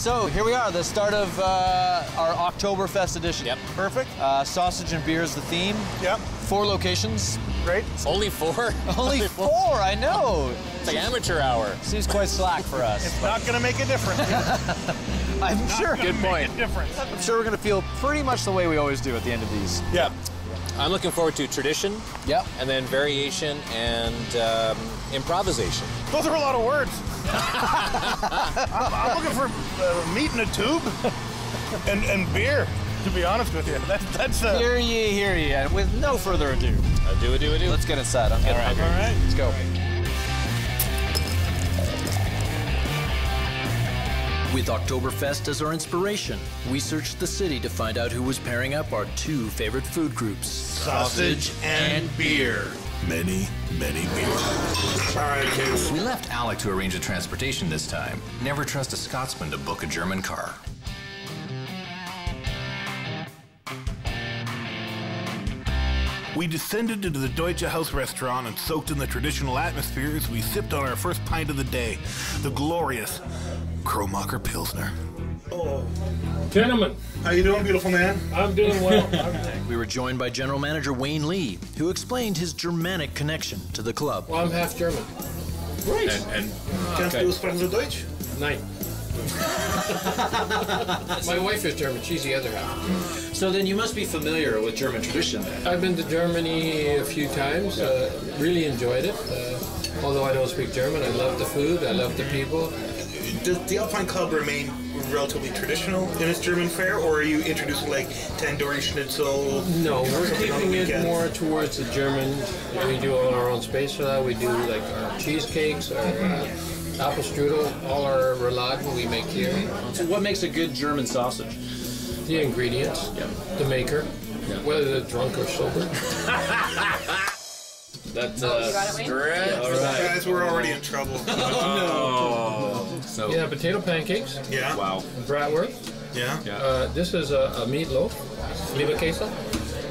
So here we are, the start of our Oktoberfest edition. Yep. Perfect. Sausage and beer is the theme. Yep. 4 locations. Great. Only 4? Only 4, I know. It's like amateur hour. Seems quite slack for us. It's not going to make a difference. I'm sure. Good point. I'm sure we're going to feel pretty much the way we always do at the end of these. Yeah. I'm looking forward to tradition. Yep. And then variation and improvisation. Those are a lot of words. I'm looking for meat in a tube and beer, to be honest with you. That's Hear ye. And with no further ado. Do it. Let's get inside. I'm getting hungry. All right. Let's go. With Oktoberfest as our inspiration, we searched the city to find out who was pairing up our 2 favorite food groups. sausage and beer. Many beers. All right, kids. We left Alec to arrange the transportation this time. Never trust a Scotsman to book a German car. We descended into the Deutsche House Restaurant and soaked in the traditional atmosphere as we sipped on our first pint of the day, the glorious Kromacher Pilsner. Oh. Gentlemen. How you doing, beautiful man? I'm doing well. We were joined by General Manager Wayne Lee, who explained his Germanic connection to the club. Well, I'm half German. Great. And kannst du sprechen Deutsch? Nein. My wife is German. She's the other half. So then you must be familiar with German tradition then. I've been to Germany a few times. Really enjoyed it. Although I don't speak German, I love the food. I love the people. Does the Alpen Club remain relatively traditional in its German fare, or are you introducing like tandoori schnitzel? No, we're keeping it more towards the German. We do all our own space for that. We do like our cheesecakes, our apple strudel, all our rouladen we make here. So what makes a good German sausage? The ingredients, the maker, whether they're drunk or sober. That's Stretch. all right. Guys, we're already in trouble. So Yeah, potato pancakes, Yeah. wow. bratwurst. Yeah. This is a meatloaf, Leberkäse,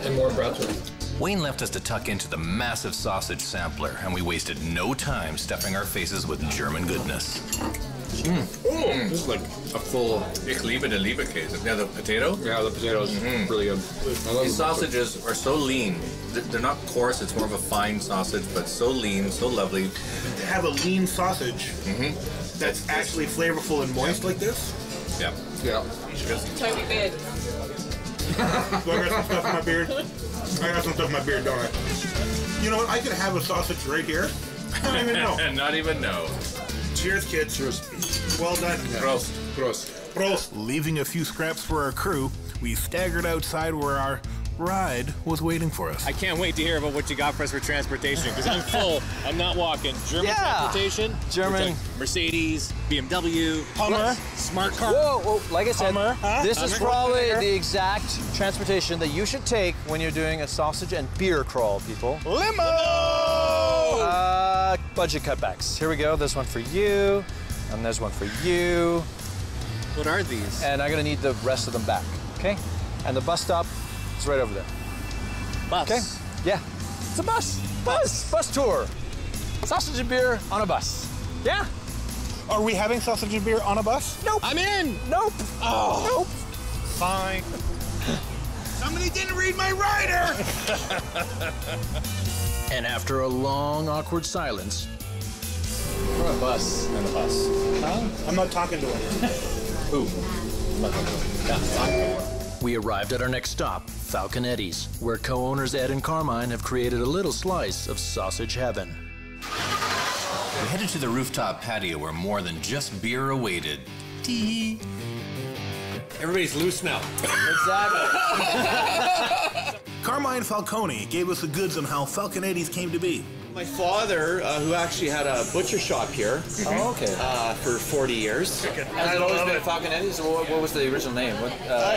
and more bratwurst. Wayne left us to tuck into the massive sausage sampler, and we wasted no time stuffing our faces with German goodness. This is like a full. Ich liebe the Leberkäse. Yeah, the potato. Yeah, the potatoes really good. These sausages are so lean. They're not coarse. It's more of a fine sausage, but so lean, so lovely. To have a lean sausage that's actually flavorful and moist like this. Yeah. Yeah. Toby beard. Do I got some stuff in my beard? I got some stuff in my beard, don't I? You know what? I could have a sausage right here. I don't even know. And not even know. Cheers, kids. Cheers. Well done. Gross. Prost. Leaving a few scraps for our crew, we staggered outside where our ride was waiting for us. I can't wait to hear about what you got for us for transportation, because I'm full. I'm not walking. German transportation. German. Mercedes, BMW, Hummer. smart car. Whoa, like I said, Hummer, huh? this is Hummer. probably the exact transportation that you should take when you're doing a sausage and beer crawl, people. Limo! Budget cutbacks. Here we go. There's one for you, and there's one for you. What are these? And I'm gonna need the rest of them back, okay? And the bus stop is right over there. Bus. Okay? Yeah. It's a bus. Bus tour. Sausage and beer on a bus. Yeah? Are we having sausage and beer on a bus? Nope. I'm in. Nope. Oh. Nope. Fine. Somebody didn't read my rider! And after a long, awkward silence, We're on a bus. On the bus. I'm not talking to him. Who? we arrived at our next stop, Falconetti's, where co-owners Ed and Carmine have created a little slice of sausage heaven. We headed to the rooftop patio where more than just beer awaited. Tee. Everybody's loose now. Exactly. Carmine Falcone gave us the goods on how Falconetti's came to be. My father, who actually had a butcher shop here Oh, okay. for 40 years. Has it always been a Falconetti's, or what was the original name? What,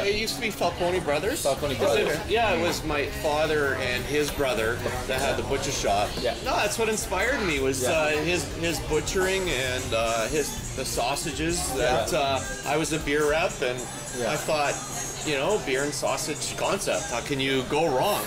It used to be Falcone Brothers. Falcone Brothers. Yeah, it was my father and his brother that had the butcher shop. Yeah. No, that's what inspired me was his butchering and the sausages. That I was a beer rep, and I thought, you know, beer and sausage concept. How can you go wrong?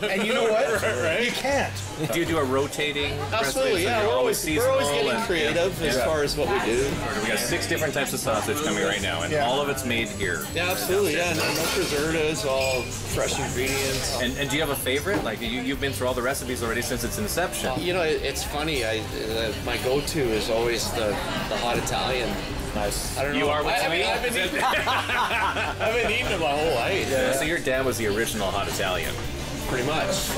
And you know what? Right? You can't. Do you do a rotating Absolutely, recipe? So yeah. you're We're always seasonal getting and- creative as far as what we do. We got 6 different types of sausage coming right now, and all of it's made here. Yeah, absolutely. Yeah, no preservatives, all fresh ingredients. And do you have a favorite? Like you've been through all the recipes already since its inception. You know, it's funny. My go-to is always the hot Italian. Nice. I don't know. You are what you eat? I've been eating it my whole life. Yeah. So your dad was the original hot Italian. Pretty much.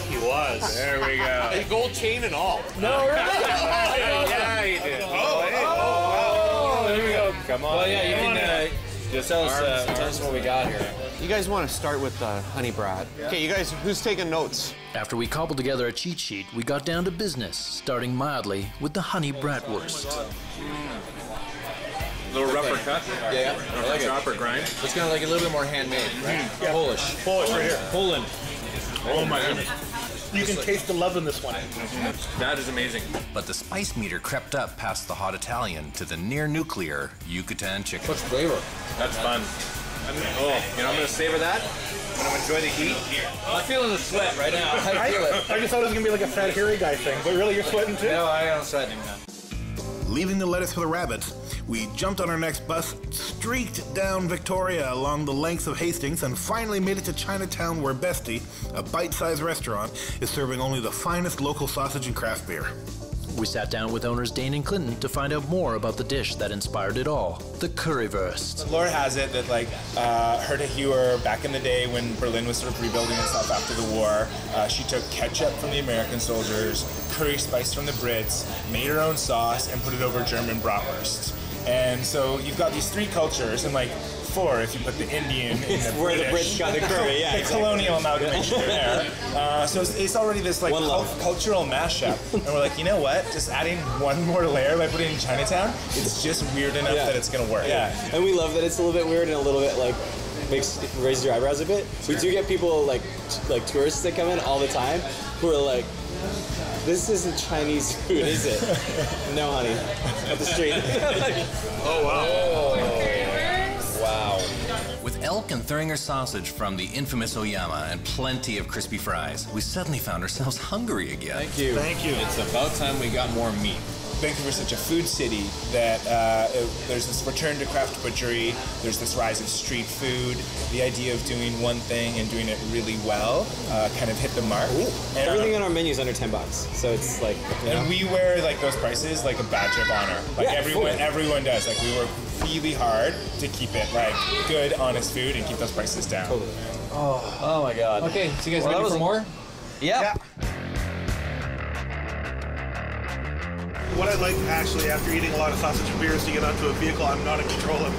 He was. There we go. A gold chain and all. No, really? Yeah, he did. Oh, there we go. Come on. Well, yeah, you can just tell us what we got here. You guys want to start with the honey brat. Okay, you guys, who's taking notes? After we cobbled together a cheat sheet, we got down to business, starting mildly with the honey bratwurst. Little rougher cut. Yeah, I like it. Chopper grind. It's kind of like a little bit more handmade, right? Yeah. Polish. Polish right here. Poland. Oh my goodness. You can taste the love in this one. That is amazing. But the spice meter crept up past the hot Italian to the near-nuclear Yucatan chicken. What's flavor? That's fun. I'm gonna savor that. I'm gonna enjoy the heat. I'm feeling the sweat right now. I feel it. I just thought it was gonna be like a fat hairy guy thing, but really you're sweating too? No, I don't sweat anymore. Leaving the lettuce for the rabbits, we jumped on our next bus, streaked down Victoria along the length of Hastings, and finally made it to Chinatown, where Bestie, a bite-sized restaurant, is serving only the finest local sausage and craft beer. We sat down with owners Dane and Clinton to find out more about the dish that inspired it all, the Currywurst. Lore has it that Herta Hewer, back in the day when Berlin was sort of rebuilding itself after the war, she took ketchup from the American soldiers, curry spice from the Brits, made her own sauce, and put it over German bratwurst. And so you've got these 3 cultures, and 4 if you put the Indian in the where British. the Brits got the curry, yeah. The colonial amalgamation there. So it's already this cultural mashup. And we're like, you know what? Just adding one more layer by putting it in Chinatown, it's just weird enough that it's gonna work. Yeah, and we love that it's a little bit weird and a little bit raises your eyebrows a bit. We do get people like tourists that come in all the time who are like, this isn't Chinese food, is it? No, honey. At the street. Oh, wow. Wow. With elk and Thuringer sausage from the infamous Oyama and plenty of crispy fries, we suddenly found ourselves hungry again. Thank you. Thank you. It's about time we got more meat. Vancouver's such a food city that there's this return to craft butchery, there's this rise of street food, the idea of doing one thing and doing it really well kind of hit the mark. And, Everything on our menu is under $10, so it's like, you know. and we wear those prices like a badge of honor. Everyone does. We work really hard to keep it good, honest food and keep those prices down. Totally. Oh my God. Okay, so you guys ready for more? Yeah. What I like, actually, after eating a lot of sausage and beer is to get onto a vehicle I'm not in control of.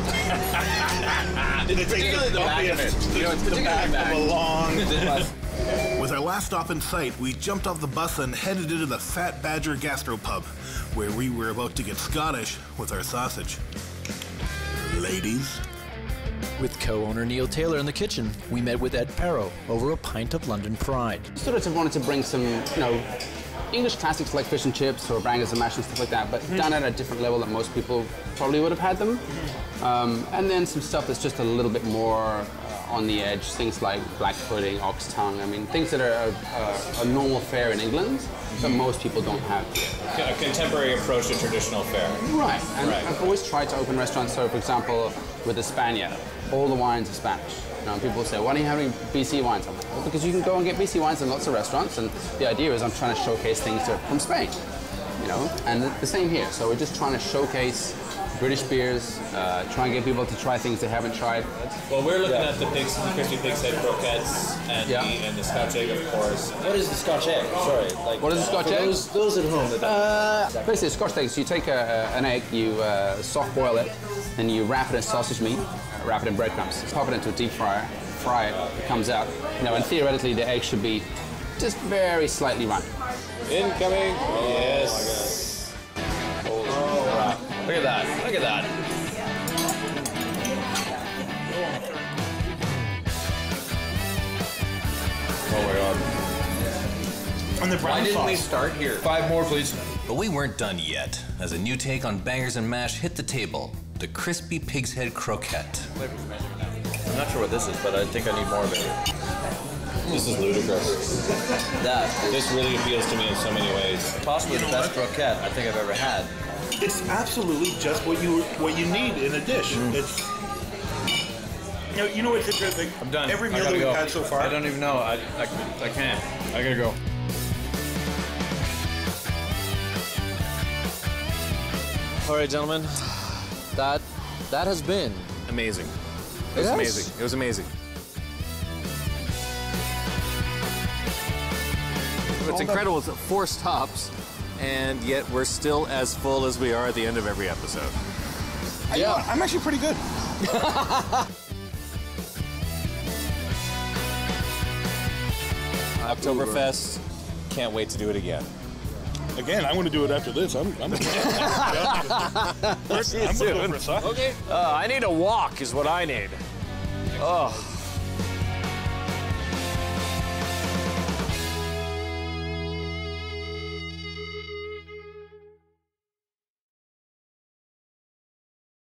Particularly the back of it. You know, it's the particularly back of a long... With our last stop in sight, we jumped off the bus and headed into the Fat Badger gastropub, where we were about to get Scottish with our sausage. Ladies? With co-owner Neil Taylor in the kitchen, we met with Ed Parrow over a pint of London Pride. Sort of wanted to bring some, English classics like fish and chips or bangers and mash and stuff like that, but done at a different level that most people probably would have had them. And then some stuff that's just a little bit more on the edge, things like black pudding, ox tongue, things that are a normal fare in England, but most people don't have here. A contemporary approach to traditional fare. Right, and I've always tried to open restaurants, so for example, with the Spaniard, all the wines are Spanish. People say, why are you having BC wines? I'm like, well, because you can go and get BC wines in lots of restaurants, and the idea is I'm trying to showcase things from Spain, and the same here. So we're just trying to showcase British beers, try and get people to try things they haven't tried. Well, we're looking at the crispy pig's head croquettes and the Scotch egg, of course. What is the Scotch egg? Sorry. What is the Scotch egg? Those at home. Basically, a Scotch egg, so you take an egg, you soft boil it, and you wrap it in sausage meat, wrap it in breadcrumbs, pop it into a deep fryer, fry it, it comes out. And theoretically, the egg should be just very slightly runny. Incoming. Yes. Oh, wow. Look at that. Look at that. Oh my God. And the brown Why didn't we sauce. start here? 5 more, please. But we weren't done yet, as a new take on bangers and mash hit the table, the crispy pig's head croquette. I'm not sure what this is, but I think I need more of it. This is ludicrous. This really appeals to me in so many ways. Possibly the best croquette I think I've ever had. It's absolutely just what you need in a dish. It's you know what's interesting? I'm done. Every meal that we've had so far. I don't even know. I can't. I gotta go. All right, gentlemen. That has been Amazing. It was amazing. It was amazing. What's incredible is 4 stops, and yet we're still as full as we are at the end of every episode. Yeah, I'm actually pretty good. Oktoberfest. Can't wait to do it again. Again, I'm going to do it after this. I'm going to go for a suck. Okay. I need a walk is what I need. Oh.